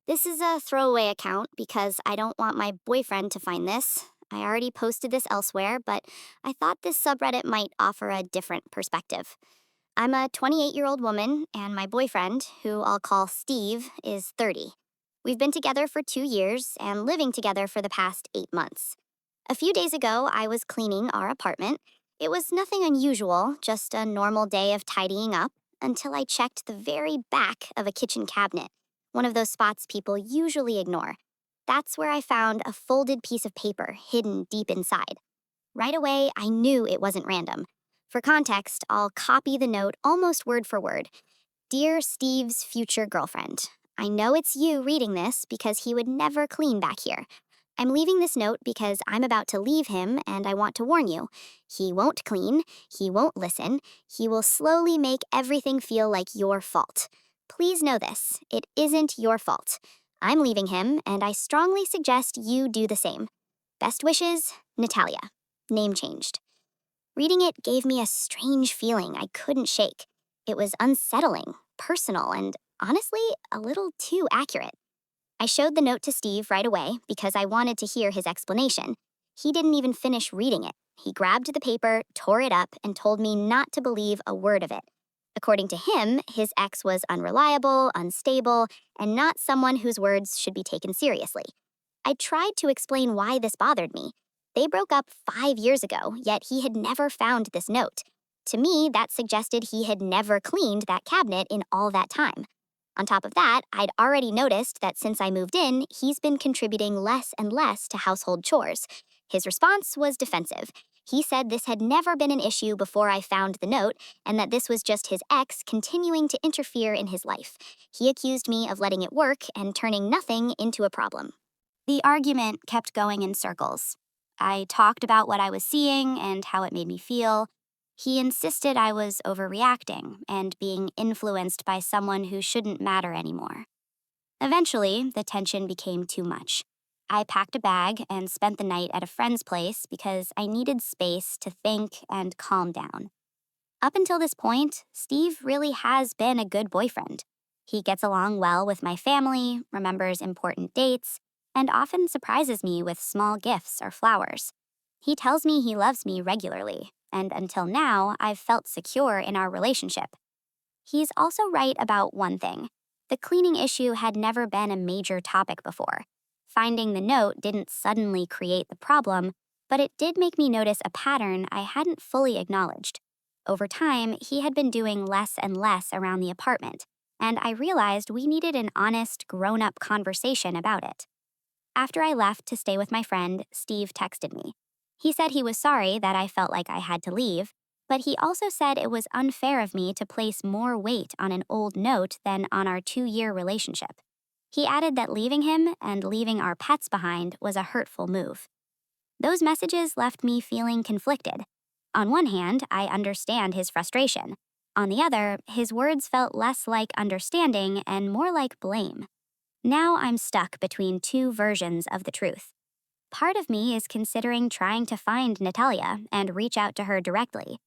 This is a throwaway account because I don't want my boyfriend to find this. I already posted this elsewhere, but I thought this subreddit might offer a different perspective. I'm a 28-year-old woman, and my boyfriend, who I'll call Steve, is 30. We've been together for 2 years and living together for the past 8 months. A few days ago, I was cleaning our apartment. It was nothing unusual, just a normal day of tidying up, until I checked the very back of a kitchen cabinet, one of those spots people usually ignore. That's where I found a folded piece of paper hidden deep inside. Right away, I knew it wasn't random. For context, I'll copy the note almost word for word. Dear Steve's future girlfriend, I know it's you reading this because he would never clean back here. I'm leaving this note because I'm about to leave him and I want to warn you. He won't clean, he won't listen, he will slowly make everything feel like your fault. Please know this, it isn't your fault. I'm leaving him and I strongly suggest you do the same. Best wishes, Natalia. Name changed. Reading it gave me a strange feeling I couldn't shake. It was unsettling, personal, and honestly, a little too accurate. I showed the note to Steve right away because I wanted to hear his explanation. He didn't even finish reading it. He grabbed the paper, tore it up, and told me not to believe a word of it. According to him, his ex was unreliable, unstable, and not someone whose words should be taken seriously. I tried to explain why this bothered me. They broke up 5 years ago, yet he had never found this note. To me, that suggested he had never cleaned that cabinet in all that time. On top of that, I'd already noticed that since I moved in, he's been contributing less and less to household chores. His response was defensive. He said this had never been an issue before I found the note, and that this was just his ex continuing to interfere in his life. He accused me of letting it work and turning nothing into a problem. The argument kept going in circles. I talked about what I was seeing and how it made me feel. He insisted I was overreacting and being influenced by someone who shouldn't matter anymore. Eventually, the tension became too much. I packed a bag and spent the night at a friend's place because I needed space to think and calm down. Up until this point, Steve really has been a good boyfriend. He gets along well with my family, remembers important dates, and often surprises me with small gifts or flowers. He tells me he loves me regularly, and until now, I've felt secure in our relationship. He's also right about one thing. The cleaning issue had never been a major topic before. Finding the note didn't suddenly create the problem, but it did make me notice a pattern I hadn't fully acknowledged. Over time, he had been doing less and less around the apartment, and I realized we needed an honest, grown-up conversation about it. After I left to stay with my friend, Steve texted me. He said he was sorry that I felt like I had to leave, but he also said it was unfair of me to place more weight on an old note than on our 2-year relationship. He added that leaving him and leaving our pets behind was a hurtful move. Those messages left me feeling conflicted. On one hand, I understand his frustration. On the other, his words felt less like understanding and more like blame. Now I'm stuck between two versions of the truth. Part of me is considering trying to find Natalia and reach out to her directly.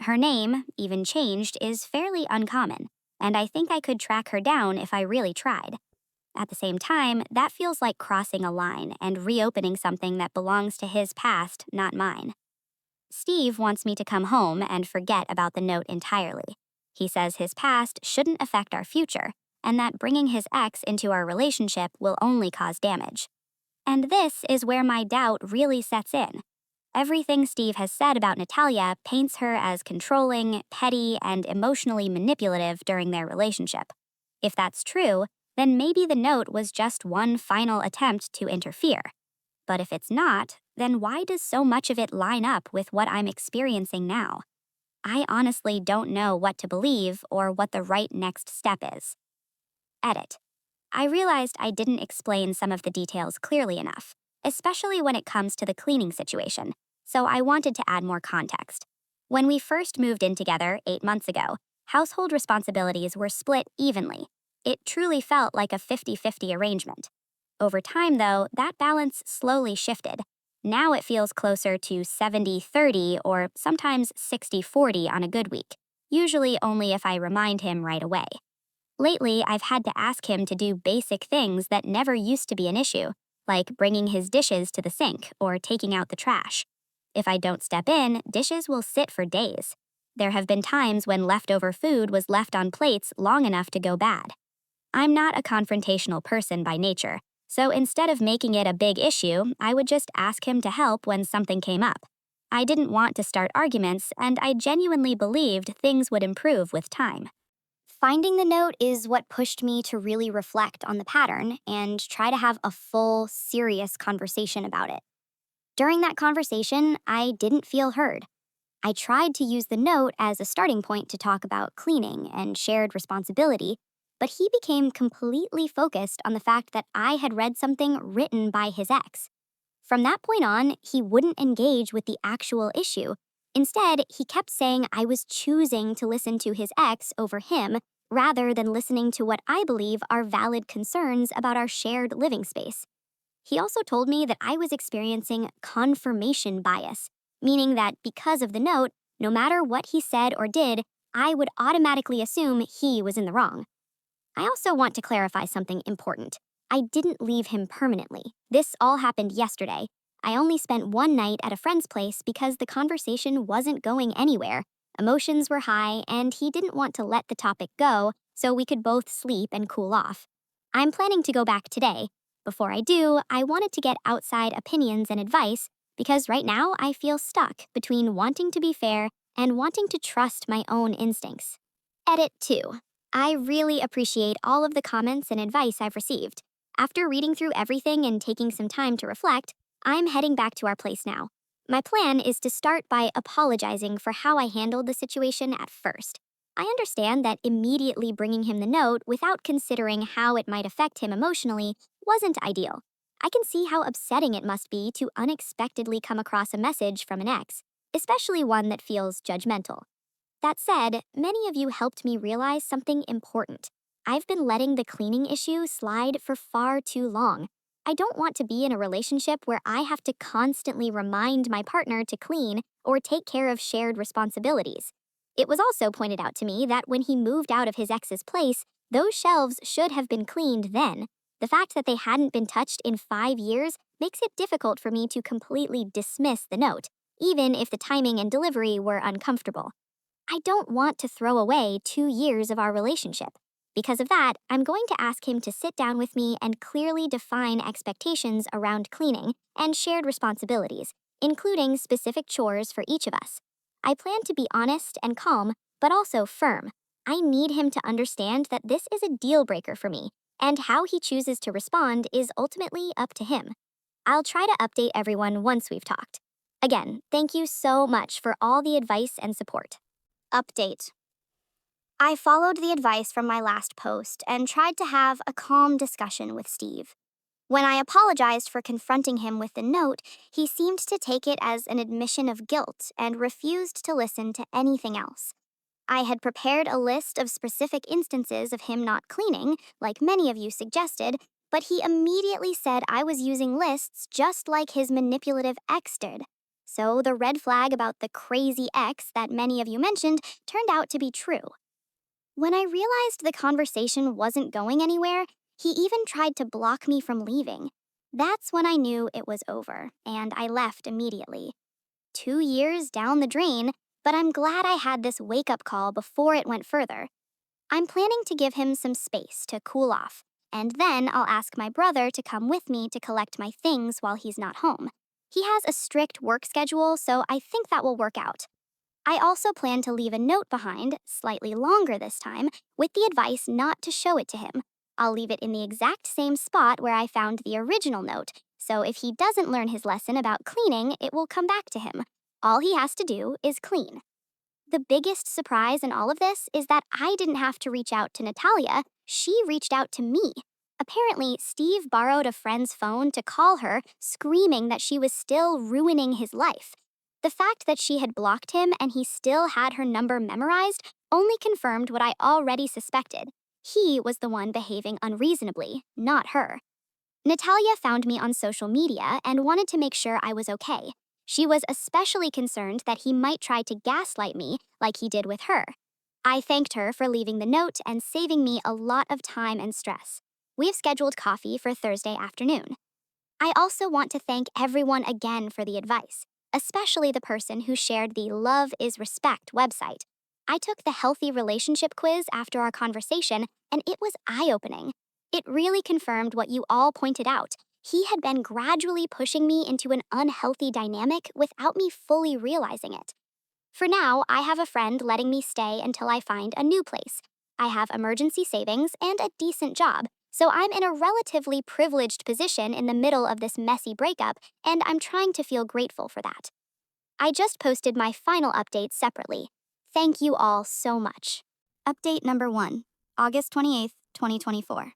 Her name, even changed, is fairly uncommon, and I think I could track her down if I really tried. At the same time, that feels like crossing a line and reopening something that belongs to his past, not mine. Steve wants me to come home and forget about the note entirely. He says his past shouldn't affect our future, and that bringing his ex into our relationship will only cause damage. And this is where my doubt really sets in. Everything Steve has said about Natalia paints her as controlling, petty, and emotionally manipulative during their relationship. If that's true, then maybe the note was just one final attempt to interfere. But if it's not, then why does so much of it line up with what I'm experiencing now? I honestly don't know what to believe or what the right next step is. Edit. I realized I didn't explain some of the details clearly enough, especially when it comes to the cleaning situation, so I wanted to add more context. When we first moved in together 8 months ago, household responsibilities were split evenly. It truly felt like a 50-50 arrangement. Over time, though, that balance slowly shifted. Now it feels closer to 70-30 or sometimes 60-40 on a good week, usually only if I remind him right away. Lately, I've had to ask him to do basic things that never used to be an issue, like bringing his dishes to the sink or taking out the trash. If I don't step in, dishes will sit for days. There have been times when leftover food was left on plates long enough to go bad. I'm not a confrontational person by nature, so instead of making it a big issue, I would just ask him to help when something came up. I didn't want to start arguments, and I genuinely believed things would improve with time. Finding the note is what pushed me to really reflect on the pattern and try to have a full, serious conversation about it. During that conversation, I didn't feel heard. I tried to use the note as a starting point to talk about cleaning and shared responsibility, but he became completely focused on the fact that I had read something written by his ex. From that point on, he wouldn't engage with the actual issue. Instead, he kept saying I was choosing to listen to his ex over him rather than listening to what I believe are valid concerns about our shared living space. He also told me that I was experiencing confirmation bias, meaning that because of the note, no matter what he said or did, I would automatically assume he was in the wrong. I also want to clarify something important. I didn't leave him permanently. This all happened yesterday. I only spent one night at a friend's place because the conversation wasn't going anywhere. Emotions were high, and he didn't want to let the topic go so we could both sleep and cool off. I'm planning to go back today. Before I do, I wanted to get outside opinions and advice because right now I feel stuck between wanting to be fair and wanting to trust my own instincts. Edit 2. I really appreciate all of the comments and advice I've received. After reading through everything and taking some time to reflect, I'm heading back to our place now. My plan is to start by apologizing for how I handled the situation at first. I understand that immediately bringing him the note without considering how it might affect him emotionally wasn't ideal. I can see how upsetting it must be to unexpectedly come across a message from an ex, especially one that feels judgmental. That said, many of you helped me realize something important. I've been letting the cleaning issue slide for far too long. I don't want to be in a relationship where I have to constantly remind my partner to clean or take care of shared responsibilities. It was also pointed out to me that when he moved out of his ex's place, those shelves should have been cleaned then. The fact that they hadn't been touched in 5 years makes it difficult for me to completely dismiss the note, even if the timing and delivery were uncomfortable. I don't want to throw away 2 years of our relationship. Because of that, I'm going to ask him to sit down with me and clearly define expectations around cleaning and shared responsibilities, including specific chores for each of us. I plan to be honest and calm, but also firm. I need him to understand that this is a deal breaker for me, and how he chooses to respond is ultimately up to him. I'll try to update everyone once we've talked. Again, thank you so much for all the advice and support. Update. I followed the advice from my last post and tried to have a calm discussion with Steve. When I apologized for confronting him with the note, he seemed to take it as an admission of guilt and refused to listen to anything else. I had prepared a list of specific instances of him not cleaning, like many of you suggested, but he immediately said I was using lists just like his manipulative ex did. So the red flag about the crazy ex that many of you mentioned turned out to be true. When I realized the conversation wasn't going anywhere, he even tried to block me from leaving. That's when I knew it was over, and I left immediately. 2 years down the drain, but I'm glad I had this wake-up call before it went further. I'm planning to give him some space to cool off, and then I'll ask my brother to come with me to collect my things while he's not home. He has a strict work schedule, so I think that will work out. I also plan to leave a note behind, slightly longer this time, with the advice not to show it to him. I'll leave it in the exact same spot where I found the original note, so if he doesn't learn his lesson about cleaning, it will come back to him. All he has to do is clean. The biggest surprise in all of this is that I didn't have to reach out to Natalia, she reached out to me. Apparently, Steve borrowed a friend's phone to call her, screaming that she was still ruining his life. The fact that she had blocked him and he still had her number memorized only confirmed what I already suspected. He was the one behaving unreasonably, not her. Natalia found me on social media and wanted to make sure I was okay. She was especially concerned that he might try to gaslight me like he did with her. I thanked her for leaving the note and saving me a lot of time and stress. We've scheduled coffee for Thursday afternoon. I also want to thank everyone again for the advice, especially the person who shared the Love is Respect website. I took the healthy relationship quiz after our conversation, and it was eye-opening. It really confirmed what you all pointed out. He had been gradually pushing me into an unhealthy dynamic without me fully realizing it. For now, I have a friend letting me stay until I find a new place. I have emergency savings and a decent job, so I'm in a relatively privileged position in the middle of this messy breakup, and I'm trying to feel grateful for that. I just posted my final updates separately. Thank you all so much. Update number 1, August 28th, 2024.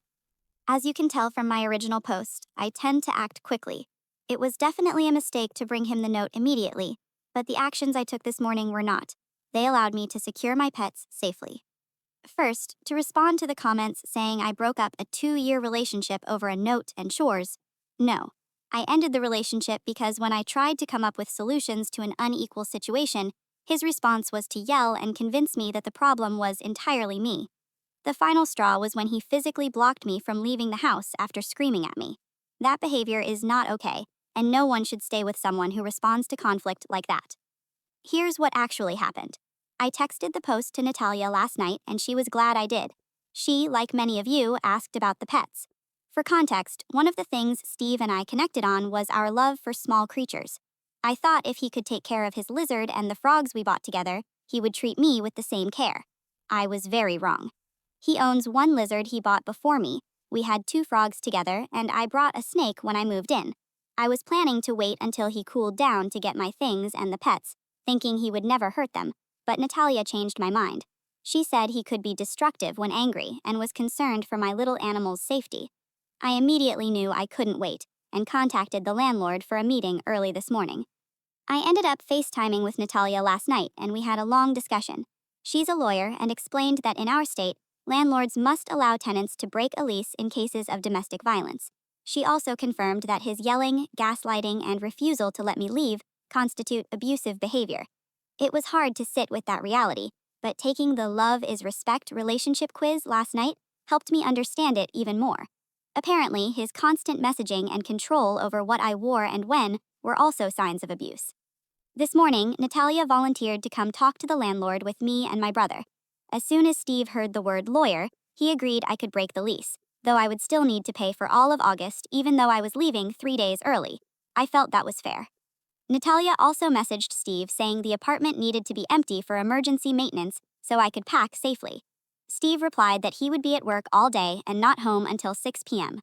As you can tell from my original post, I tend to act quickly. It was definitely a mistake to bring him the note immediately, but the actions I took this morning were not. They allowed me to secure my pets safely. First, to respond to the comments saying I broke up a 2-year relationship over a note and chores, no. I ended the relationship because when I tried to come up with solutions to an unequal situation, his response was to yell and convince me that the problem was entirely me. The final straw was when he physically blocked me from leaving the house after screaming at me. That behavior is not okay, and no one should stay with someone who responds to conflict like that. Here's what actually happened. I texted the post to Natalia last night, and she was glad I did. She, like many of you, asked about the pets. For context, one of the things Steve and I connected on was our love for small creatures. I thought if he could take care of his lizard and the frogs we bought together, he would treat me with the same care. I was very wrong. He owns one lizard he bought before me. We had 2 frogs together, and I brought a snake when I moved in. I was planning to wait until he cooled down to get my things and the pets, thinking he would never hurt them, but Natalia changed my mind. She said he could be destructive when angry and was concerned for my little animal's safety. I immediately knew I couldn't wait and contacted the landlord for a meeting early this morning. I ended up FaceTiming with Natalia last night, and we had a long discussion. She's a lawyer and explained that in our state, landlords must allow tenants to break a lease in cases of domestic violence. She also confirmed that his yelling, gaslighting, and refusal to let me leave constitute abusive behavior. It was hard to sit with that reality, but taking the Love is Respect relationship quiz last night helped me understand it even more. Apparently, his constant messaging and control over what I wore and when were also signs of abuse. This morning, Natalia volunteered to come talk to the landlord with me and my brother. As soon as Steve heard the word lawyer, he agreed I could break the lease, though I would still need to pay for all of August even though I was leaving 3 days early. I felt that was fair. Natalia also messaged Steve saying the apartment needed to be empty for emergency maintenance so I could pack safely. Steve replied that he would be at work all day and not home until 6 p.m.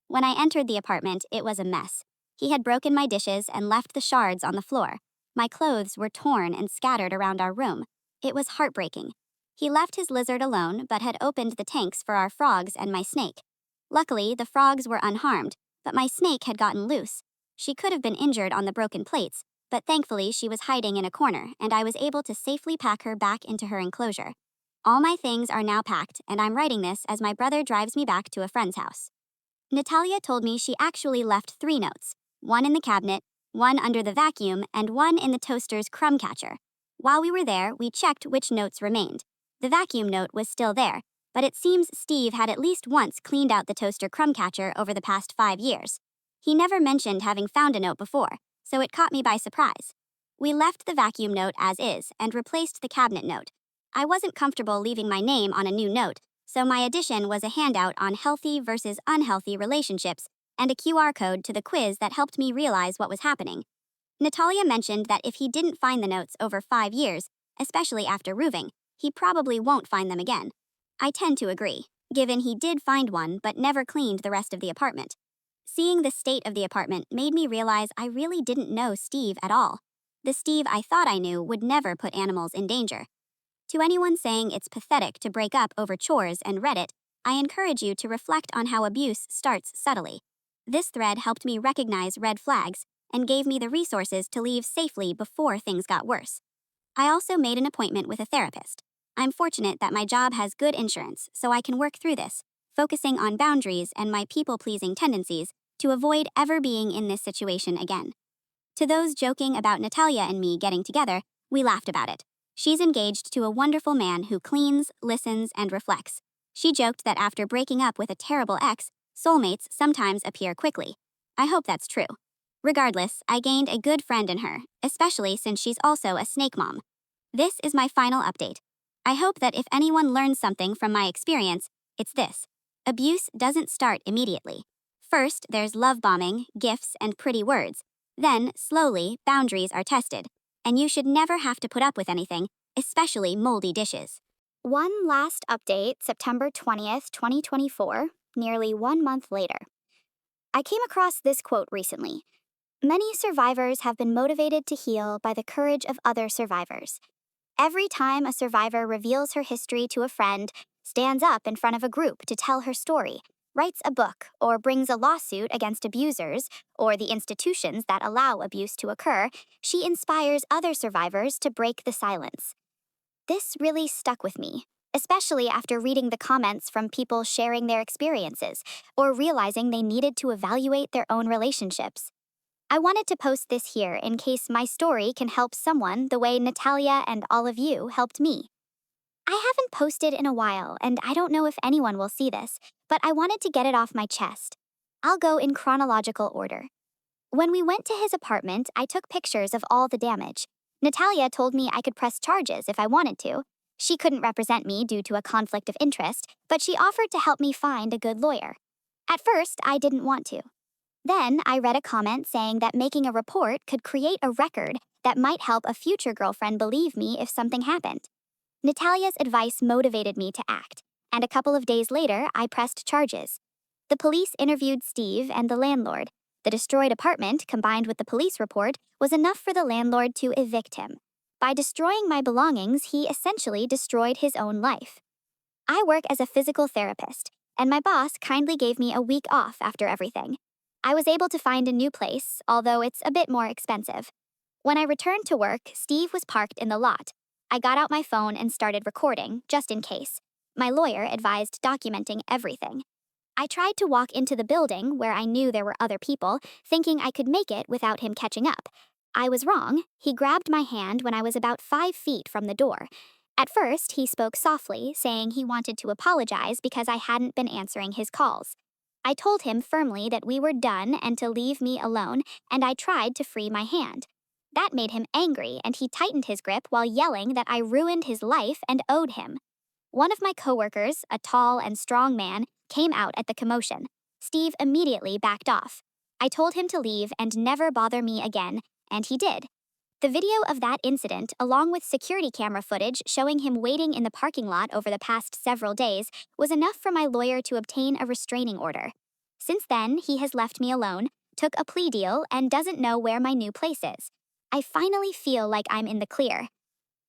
When I entered the apartment, it was a mess. He had broken my dishes and left the shards on the floor. My clothes were torn and scattered around our room. It was heartbreaking. He left his lizard alone but had opened the tanks for our frogs and my snake. Luckily, the frogs were unharmed, but my snake had gotten loose. She could have been injured on the broken plates, but thankfully she was hiding in a corner, and I was able to safely pack her back into her enclosure. All my things are now packed, and I'm writing this as my brother drives me back to a friend's house. Natalia told me she actually left 3 notes, one in the cabinet, one under the vacuum, and one in the toaster's crumb catcher. While we were there, we checked which notes remained. The vacuum note was still there, but it seems Steve had at least once cleaned out the toaster crumb catcher over the past 5 years. He never mentioned having found a note before, so it caught me by surprise. We left the vacuum note as is and replaced the cabinet note. I wasn't comfortable leaving my name on a new note, so my addition was a handout on healthy versus unhealthy relationships and a QR code to the quiz that helped me realize what was happening. Natalia mentioned that if he didn't find the notes over 5 years, especially after moving, he probably won't find them again. I tend to agree, given he did find one but never cleaned the rest of the apartment. Seeing the state of the apartment made me realize I really didn't know Steve at all. The Steve I thought I knew would never put animals in danger. To anyone saying it's pathetic to break up over chores and Reddit, I encourage you to reflect on how abuse starts subtly. This thread helped me recognize red flags and gave me the resources to leave safely before things got worse. I also made an appointment with a therapist. I'm fortunate that my job has good insurance, so I can work through this, focusing on boundaries and my people-pleasing tendencies to avoid ever being in this situation again. To those joking about Natalia and me getting together, we laughed about it. She's engaged to a wonderful man who cleans, listens, and reflects. She joked that after breaking up with a terrible ex, soulmates sometimes appear quickly. I hope that's true. Regardless, I gained a good friend in her, especially since she's also a snake mom. This is my final update. I hope that if anyone learns something from my experience, it's this. Abuse doesn't start immediately. First, there's love bombing, gifts, and pretty words. Then, slowly, boundaries are tested. And you should never have to put up with anything, especially moldy dishes. One last update, September 20th, 2024, nearly 1 month later. I came across this quote recently. Many survivors have been motivated to heal by the courage of other survivors. Every time a survivor reveals her history to a friend, stands up in front of a group to tell her story, writes a book, or brings a lawsuit against abusers or the institutions that allow abuse to occur, she inspires other survivors to break the silence. This really stuck with me, especially after reading the comments from people sharing their experiences or realizing they needed to evaluate their own relationships. I wanted to post this here in case my story can help someone the way Natalia and all of you helped me. I haven't posted in a while, and I don't know if anyone will see this, but I wanted to get it off my chest. I'll go in chronological order. When we went to his apartment, I took pictures of all the damage. Natalia told me I could press charges if I wanted to. She couldn't represent me due to a conflict of interest, but she offered to help me find a good lawyer. At first, I didn't want to. Then I read a comment saying that making a report could create a record that might help a future girlfriend believe me if something happened. Natalia's advice motivated me to act, and a couple of days later, I pressed charges. The police interviewed Steve and the landlord. The destroyed apartment, combined with the police report, was enough for the landlord to evict him. By destroying my belongings, he essentially destroyed his own life. I work as a physical therapist, and my boss kindly gave me a week off after everything. I was able to find a new place, although it's a bit more expensive. When I returned to work, Steve was parked in the lot. I got out my phone and started recording, just in case. My lawyer advised documenting everything. I tried to walk into the building where I knew there were other people, thinking I could make it without him catching up. I was wrong. He grabbed my hand when I was about 5 feet from the door. At first, he spoke softly, saying he wanted to apologize because I hadn't been answering his calls. I told him firmly that we were done and to leave me alone, and I tried to free my hand. That made him angry, and he tightened his grip while yelling that I ruined his life and owed him. One of my coworkers, a tall and strong man, came out at the commotion. Steve immediately backed off. I told him to leave and never bother me again, and he did. The video of that incident, along with security camera footage showing him waiting in the parking lot over the past several days, was enough for my lawyer to obtain a restraining order. Since then, he has left me alone, took a plea deal, and doesn't know where my new place is. I finally feel like I'm in the clear.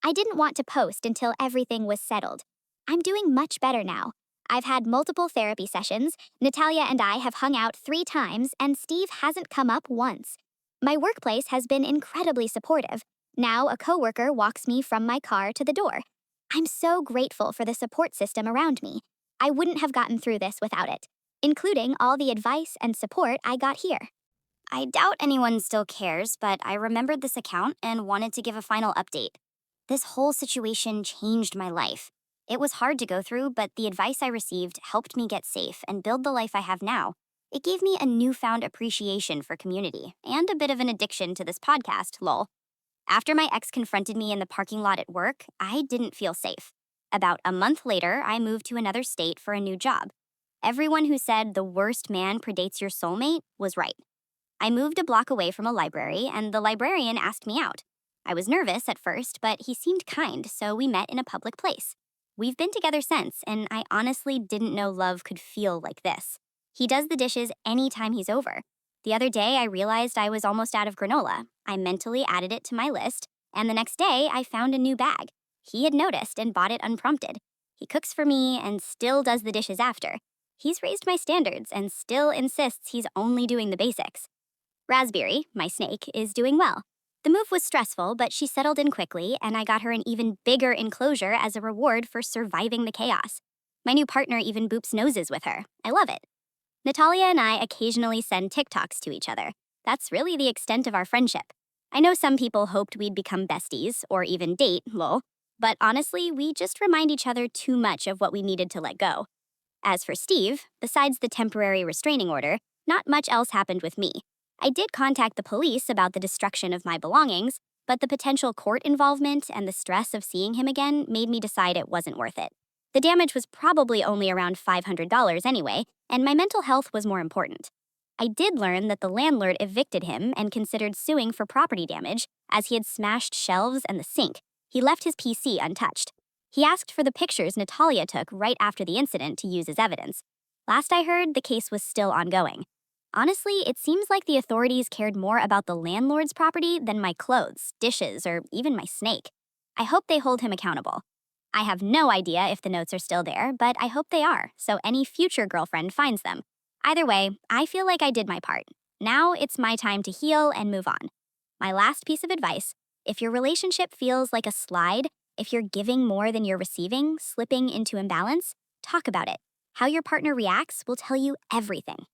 I didn't want to post until everything was settled. I'm doing much better now. I've had multiple therapy sessions, Natalia and I have hung out 3 times, and Steve hasn't come up once. My workplace has been incredibly supportive. Now a coworker walks me from my car to the door. I'm so grateful for the support system around me. I wouldn't have gotten through this without it, including all the advice and support I got here. I doubt anyone still cares, but I remembered this account and wanted to give a final update. This whole situation changed my life. It was hard to go through, but the advice I received helped me get safe and build the life I have now. It gave me a newfound appreciation for community and a bit of an addiction to this podcast, lol. After my ex confronted me in the parking lot at work, I didn't feel safe. About a month later, I moved to another state for a new job. Everyone who said the worst man predates your soulmate was right. I moved a block away from a library, and the librarian asked me out. I was nervous at first, but he seemed kind, so we met in a public place. We've been together since, and I honestly didn't know love could feel like this. He does the dishes anytime he's over. The other day, I realized I was almost out of granola. I mentally added it to my list, and the next day, I found a new bag. He had noticed and bought it unprompted. He cooks for me and still does the dishes after. He's raised my standards and still insists he's only doing the basics. Raspberry, my snake, is doing well. The move was stressful, but she settled in quickly, and I got her an even bigger enclosure as a reward for surviving the chaos. My new partner even boops noses with her. I love it. Natalia and I occasionally send TikToks to each other. That's really the extent of our friendship. I know some people hoped we'd become besties, or even date, lol. But honestly, we just remind each other too much of what we needed to let go. As for Steve, besides the temporary restraining order, not much else happened with me. I did contact the police about the destruction of my belongings, but the potential court involvement and the stress of seeing him again made me decide it wasn't worth it. The damage was probably only around $500 anyway, and my mental health was more important. I did learn that the landlord evicted him and considered suing for property damage, as he had smashed shelves and the sink. He left his PC untouched. He asked for the pictures Natalia took right after the incident to use as evidence. Last I heard, the case was still ongoing. Honestly, it seems like the authorities cared more about the landlord's property than my clothes, dishes, or even my snake. I hope they hold him accountable. I have no idea if the notes are still there, but I hope they are, so any future girlfriend finds them. Either way, I feel like I did my part. Now it's my time to heal and move on. My last piece of advice: if your relationship feels like a slide, if you're giving more than you're receiving, slipping into imbalance, talk about it. How your partner reacts will tell you everything.